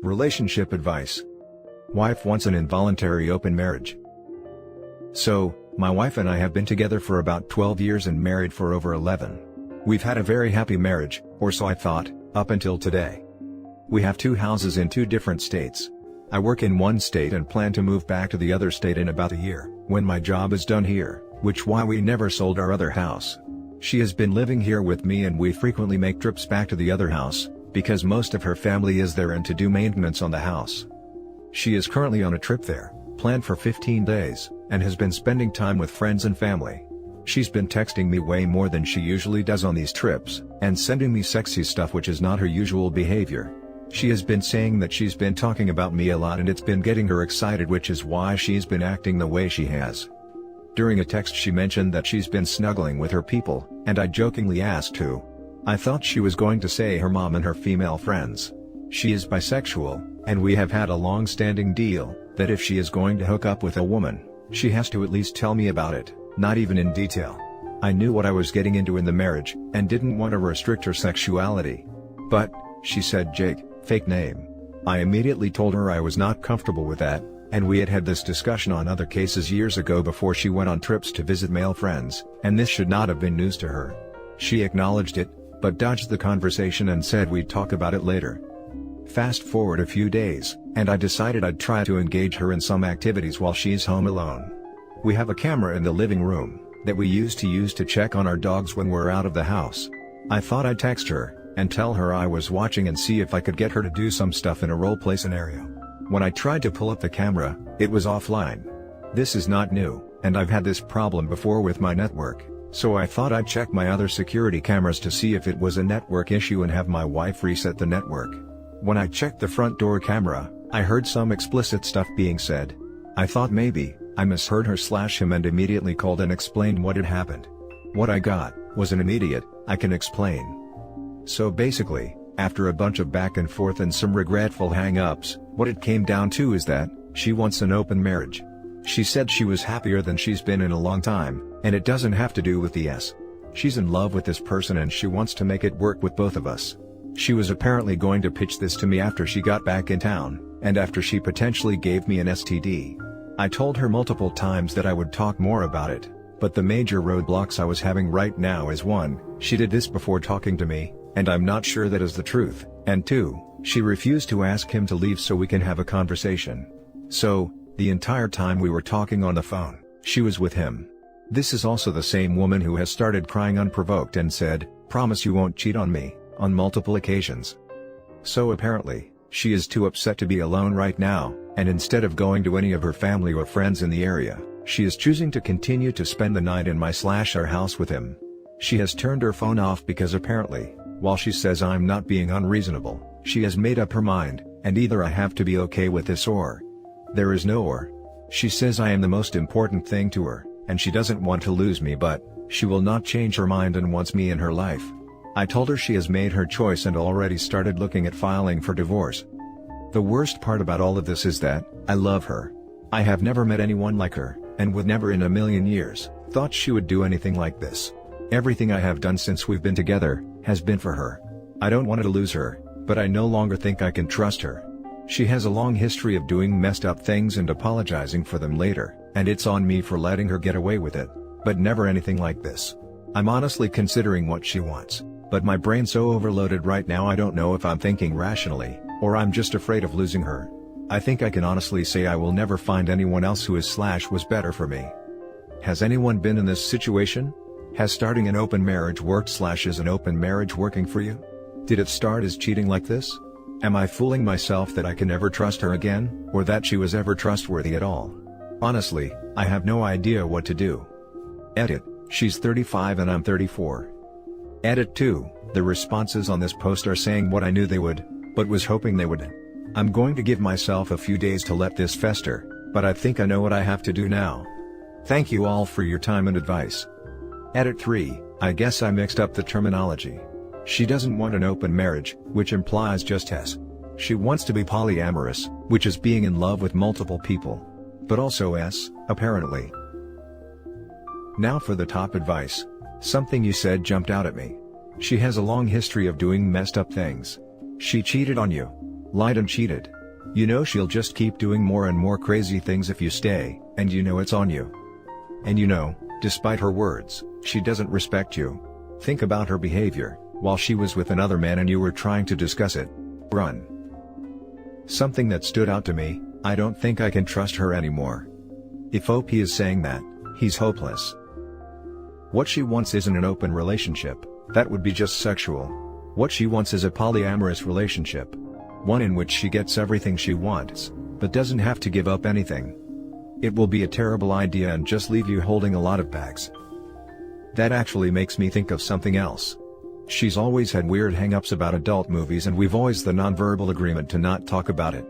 Relationship advice. Wife wants an involuntary open marriage. So, my wife and I have been together for about 12 years and married for over 11. We've had a very happy marriage, or so I thought, up until today. We have 2 houses in 2 different states. I work in one state and plan to move back to the other state in about a year, when my job is done here, which why we never sold our other house. She has been living here with me and we frequently make trips back to the other house, because most of her family is there and to do maintenance on the house. She is currently on a trip there, planned for 15 days, and has been spending time with friends and family. She's been texting me way more than she usually does on these trips, and sending me sexy stuff which is not her usual behavior. She has been saying that she's been talking about me a lot and it's been getting her excited, which is why she's been acting the way she has. During a text she mentioned that she's been snuggling with her people, and I jokingly asked who. I thought she was going to say her mom and her female friends. She is bisexual, and we have had a long-standing deal, that if she is going to hook up with a woman, she has to at least tell me about it, not even in detail. I knew what I was getting into in the marriage, and didn't want to restrict her sexuality. But, she said Jake, fake name. I immediately told her I was not comfortable with that, and we had had this discussion on other cases years ago before she went on trips to visit male friends, and this should not have been news to her. She acknowledged it, but dodged the conversation and said we'd talk about it later. Fast forward a few days, and I decided I'd try to engage her in some activities while she's home alone. We have a camera in the living room, that we used to use to check on our dogs when we're out of the house. I thought I'd text her, and tell her I was watching and see if I could get her to do some stuff in a role-play scenario. When I tried to pull up the camera, it was offline. This is not new, and I've had this problem before with my network, so I thought I'd check my other security cameras to see if it was a network issue and have my wife reset the network. When I checked the front door camera, I heard some explicit stuff being said. I thought maybe I misheard her / him and immediately called and explained what had happened. What I got was an immediate, "I can explain." So basically, after a bunch of back and forth and some regretful hang-ups, what it came down to is that she wants an open marriage. She said she was happier than she's been in a long time, and it doesn't have to do with the S. She's in love with this person and she wants to make it work with both of us. She was apparently going to pitch this to me after she got back in town, and after she potentially gave me an STD. I told her multiple times that I would talk more about it, but the major roadblocks I was having right now is 1, she did this before talking to me, and I'm not sure that is the truth, and 2, she refused to ask him to leave so we can have a conversation. So, the entire time we were talking on the phone, she was with him. This is also the same woman who has started crying unprovoked and said, "Promise you won't cheat on me," on multiple occasions. So apparently, she is too upset to be alone right now, and instead of going to any of her family or friends in the area, she is choosing to continue to spend the night in my / our house with him. She has turned her phone off because apparently, while she says I'm not being unreasonable, she has made up her mind, and either I have to be okay with this or there is no or. She says I am the most important thing to her, and she doesn't want to lose me, but she will not change her mind and wants me in her life. I told her she has made her choice and already started looking at filing for divorce. The worst part about all of this is that I love her. I have never met anyone like her, and would never in a million years thought she would do anything like this. Everything I have done since we've been together has been for her. I don't want to lose her, but I no longer think I can trust her. She has a long history of doing messed up things and apologizing for them later, and it's on me for letting her get away with it, but never anything like this. I'm honestly considering what she wants, but my brain's so overloaded right now I don't know if I'm thinking rationally, or I'm just afraid of losing her. I think I can honestly say I will never find anyone else who is / was better for me. Has anyone been in this situation? Has starting an open marriage worked / is an open marriage working for you? Did it start as cheating like this? Am I fooling myself that I can never trust her again, or that she was ever trustworthy at all? Honestly, I have no idea what to do. Edit, she's 35 and I'm 34. Edit 2, the responses on this post are saying what I knew they would, but was hoping they wouldn't. I'm going to give myself a few days to let this fester, but I think I know what I have to do now. Thank you all for your time and advice. Edit 3, I guess I mixed up the terminology. She doesn't want an open marriage, which implies just S. She wants to be polyamorous, which is being in love with multiple people. But also S, apparently. Now for the top advice. Something you said jumped out at me. She has a long history of doing messed up things. She cheated on you. Lied and cheated. You know she'll just keep doing more and more crazy things if you stay, and you know it's on you. And you know, despite her words, she doesn't respect you. Think about her behavior, while she was with another man and you were trying to discuss it. Run. Something that stood out to me, I don't think I can trust her anymore. If OP is saying that, he's hopeless. What she wants isn't an open relationship, that would be just sexual. What she wants is a polyamorous relationship. One in which she gets everything she wants, but doesn't have to give up anything. It will be a terrible idea and just leave you holding a lot of bags. That actually makes me think of something else. She's always had weird hang-ups about adult movies and we've always the non-verbal agreement to not talk about it.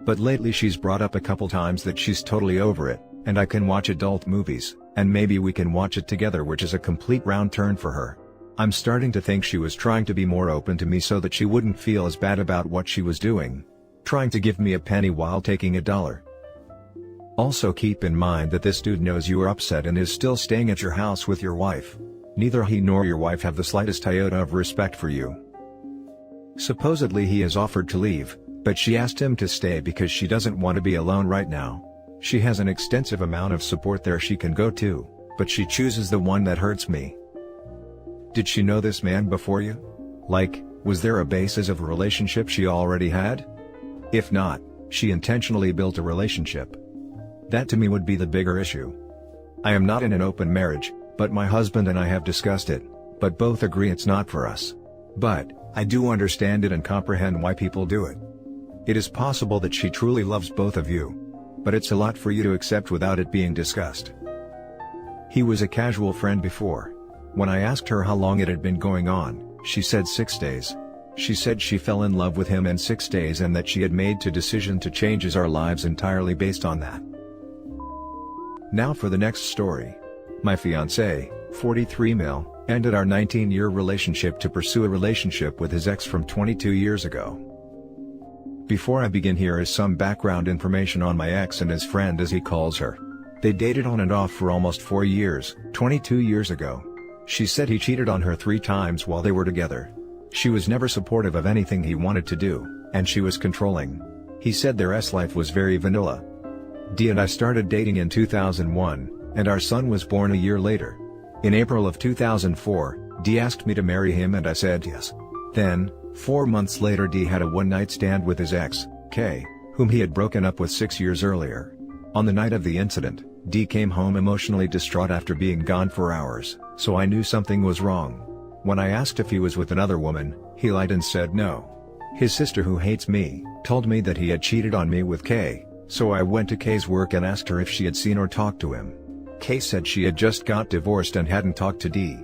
But lately she's brought up a couple times that she's totally over it, and I can watch adult movies, and maybe we can watch it together, which is a complete round turn for her. I'm starting to think she was trying to be more open to me so that she wouldn't feel as bad about what she was doing. Trying to give me a penny while taking $1. Also keep in mind that this dude knows you are upset and is still staying at your house with your wife. Neither he nor your wife have the slightest iota of respect for you. Supposedly he has offered to leave, but she asked him to stay because she doesn't want to be alone right now. She has an extensive amount of support there she can go to, but she chooses the one that hurts me. Did she know this man before you? Like, was there a basis of a relationship she already had? If not, she intentionally built a relationship. That to me would be the bigger issue. I am not in an open marriage, but my husband and I have discussed it, but both agree it's not for us. But, I do understand it and comprehend why people do it. It is possible that she truly loves both of you. But it's a lot for you to accept without it being discussed. He was a casual friend before. When I asked her how long it had been going on, she said 6 days. She said she fell in love with him in 6 days and that she had made the decision to change our lives entirely based on that. Now for the next story. My fiancé, 43 male, ended our 19-year relationship to pursue a relationship with his ex from 22 years ago. Before I begin, here is some background information on my ex and his friend, as he calls her. They dated on and off for almost 4 years, 22 years ago. She said he cheated on her 3 times while they were together. She was never supportive of anything he wanted to do, and she was controlling. He said their life was very vanilla. D and I started dating in 2001, and our son was born a year later. In April of 2004, D asked me to marry him and I said yes. Then, 4 months later, D had a one-night stand with his ex, K, whom he had broken up with 6 years earlier. On the night of the incident, D came home emotionally distraught after being gone for hours, so I knew something was wrong. When I asked if he was with another woman, he lied and said no. His sister, who hates me, told me that he had cheated on me with K, so I went to K's work and asked her if she had seen or talked to him. K said she had just got divorced and hadn't talked to D.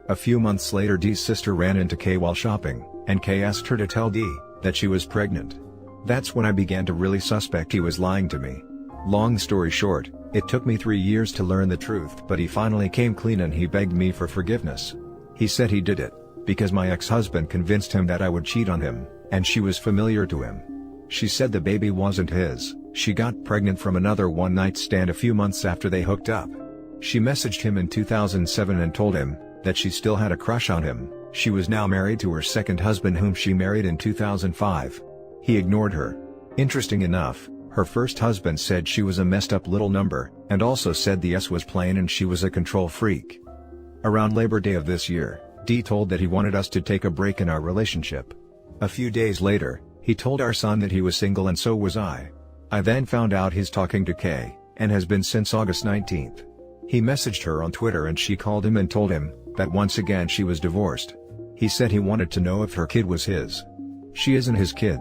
A few months later, D's sister ran into K while shopping, and K asked her to tell D that she was pregnant. That's when I began to really suspect he was lying to me. Long story short, it took me 3 years to learn the truth, but he finally came clean and he begged me for forgiveness. He said he did it because my ex-husband convinced him that I would cheat on him, and she was familiar to him. She said the baby wasn't his. She got pregnant from another one-night stand a few months after they hooked up. She messaged him in 2007 and told him that she still had a crush on him. She was now married to her second husband, whom she married in 2005. He ignored her. Interesting enough, her first husband said she was a messed up little number, and also said the S was plain and she was a control freak. Around Labor Day of this year, D told that he wanted us to take a break in our relationship. A few days later, he told our son that he was single and so was I. I then found out he's talking to K, and has been since August 19th. He messaged her on Twitter and she called him and told him that once again she was divorced. He said he wanted to know if her kid was his. She isn't his kid.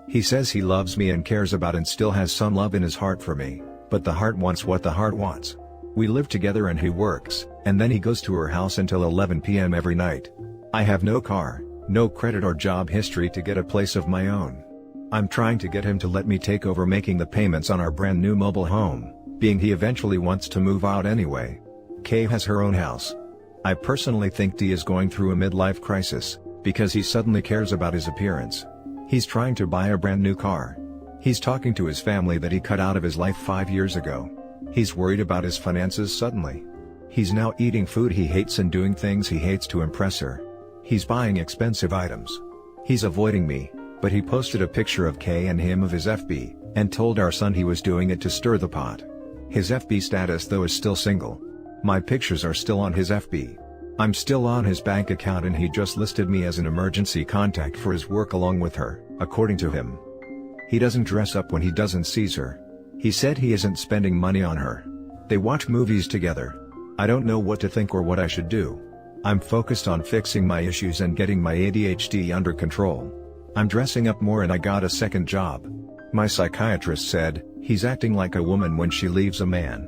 He says he loves me and cares about and still has some love in his heart for me, but the heart wants what the heart wants. We live together and he works, and then he goes to her house until 11 p.m. every night. I have no car, no credit or job history to get a place of my own. I'm trying to get him to let me take over making the payments on our brand new mobile home, being he eventually wants to move out anyway. Kay has her own house. I personally think D is going through a midlife crisis, because he suddenly cares about his appearance. He's trying to buy a brand new car. He's talking to his family that he cut out of his life 5 years ago. He's worried about his finances suddenly. He's now eating food he hates and doing things he hates to impress her. He's buying expensive items. He's avoiding me. But he posted a picture of Kay and him of his FB, and told our son he was doing it to stir the pot. His FB status though is still single. My pictures are still on his FB. I'm still on his bank account and he just listed me as an emergency contact for his work along with her, according to him. He doesn't dress up when he doesn't sees her. He said he isn't spending money on her. They watch movies together. I don't know what to think or what I should do. I'm focused on fixing my issues and getting my ADHD under control. I'm dressing up more and I got a second job. My psychiatrist said, he's acting like a woman when she leaves a man.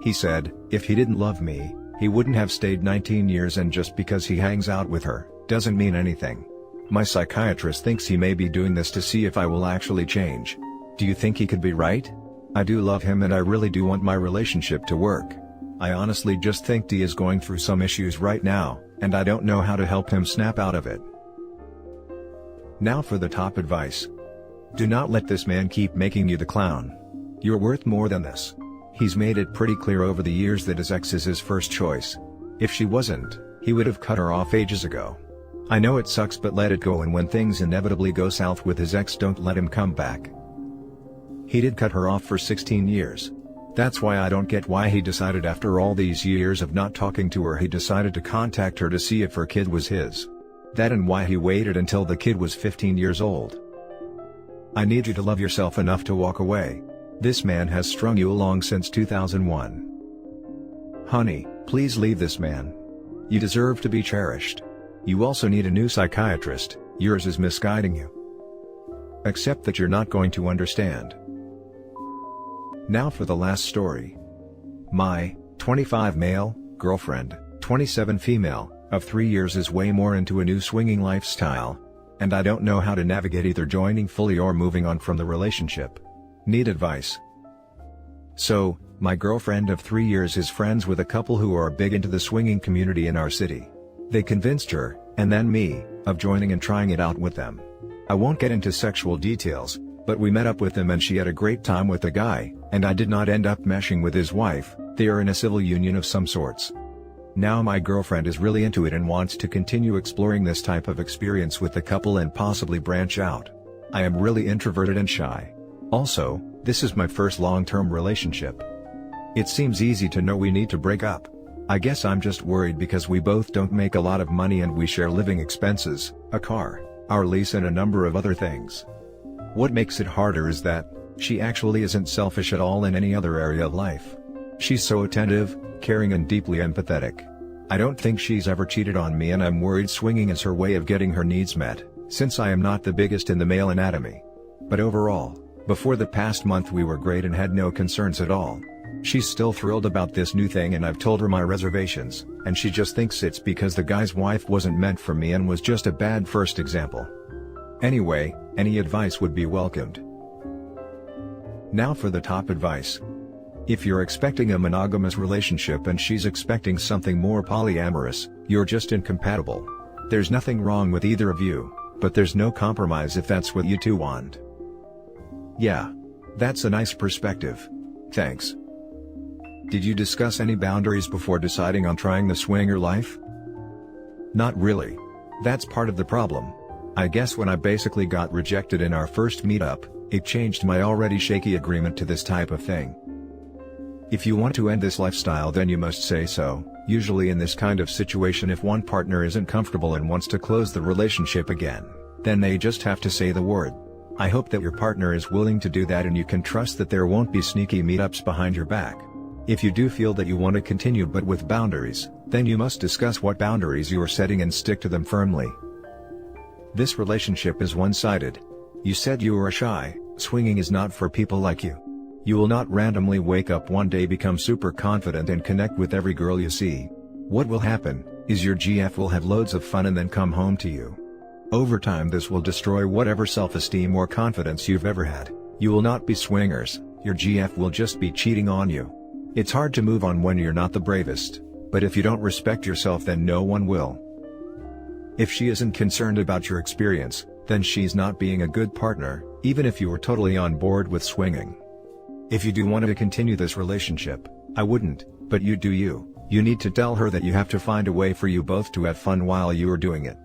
He said, if he didn't love me, he wouldn't have stayed 19 years and just because he hangs out with her, doesn't mean anything. My psychiatrist thinks he may be doing this to see if I will actually change. Do you think he could be right? I do love him and I really do want my relationship to work. I honestly just think D is going through some issues right now, and I don't know how to help him snap out of it. Now for the top advice. Do not let this man keep making you the clown. You're worth more than this. He's made it pretty clear over the years that his ex is his first choice. If she wasn't, he would have cut her off ages ago. I know it sucks but let it go, and when things inevitably go south with his ex, don't let him come back. He did cut her off for 16 years. That's why I don't get why he decided after all these years of not talking to her he decided to contact her to see if her kid was his. That and why he waited until the kid was 15 years old. I need you to love yourself enough to walk away. This man has strung you along since 2001. Honey, please leave this man. You deserve to be cherished. You also need a new psychiatrist, yours is misguiding you. Accept that you're not going to understand. Now for the last story. My 25 male girlfriend, 27 female, of 3 years is way more into a new swinging lifestyle, and I don't know how to navigate either joining fully or moving on from the relationship. Need advice. So, my girlfriend of 3 years is friends with a couple who are big into the swinging community in our city. They convinced her, and then me, of joining and trying it out with them. I won't get into sexual details, but we met up with them and she had a great time with the guy, and I did not end up meshing with his wife. They are in a civil union of some sorts. Now my girlfriend is really into it and wants to continue exploring this type of experience with the couple and possibly branch out. I am really introverted and shy. Also, this is my first long-term relationship. It seems easy to know we need to break up. I guess I'm just worried because we both don't make a lot of money and we share living expenses, a car, our lease and a number of other things. What makes it harder is that she actually isn't selfish at all in any other area of life. She's so attentive, caring and deeply empathetic. I don't think she's ever cheated on me and I'm worried swinging is her way of getting her needs met, since I am not the biggest in the male anatomy. But overall, before the past month we were great and had no concerns at all. She's still thrilled about this new thing and I've told her my reservations, and she just thinks it's because the guy's wife wasn't meant for me and was just a bad first example. Anyway, any advice would be welcomed. Now for the top advice. If you're expecting a monogamous relationship and she's expecting something more polyamorous, you're just incompatible. There's nothing wrong with either of you, but there's no compromise if that's what you two want. Yeah. That's a nice perspective. Thanks. Did you discuss any boundaries before deciding on trying the swinger life? Not really. That's part of the problem. I guess when I basically got rejected in our first meetup, it changed my already shaky agreement to this type of thing. If you want to end this lifestyle then you must say so. Usually in this kind of situation if one partner isn't comfortable and wants to close the relationship again, then they just have to say the word. I hope that your partner is willing to do that and you can trust that there won't be sneaky meetups behind your back. If you do feel that you want to continue but with boundaries, then you must discuss what boundaries you are setting and stick to them firmly. This relationship is one-sided. You said you are shy. Swinging is not for people like you. You will not randomly wake up one day, become super confident and connect with every girl you see. What will happen is your GF will have loads of fun and then come home to you. Over time this will destroy whatever self-esteem or confidence you've ever had. You will not be swingers, your GF will just be cheating on you. It's hard to move on when you're not the bravest, but if you don't respect yourself then no one will. If she isn't concerned about your experience, then she's not being a good partner, even if you were totally on board with swinging. If you do want to continue this relationship, I wouldn't, but you do you. You need to tell her that you have to find a way for you both to have fun while you are doing it.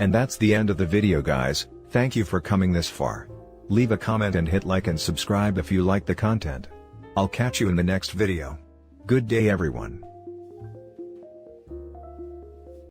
And that's the end of the video, guys. Thank you for coming this far. Leave a comment and hit like and subscribe if you like the content. I'll catch you in the next video. Good day everyone.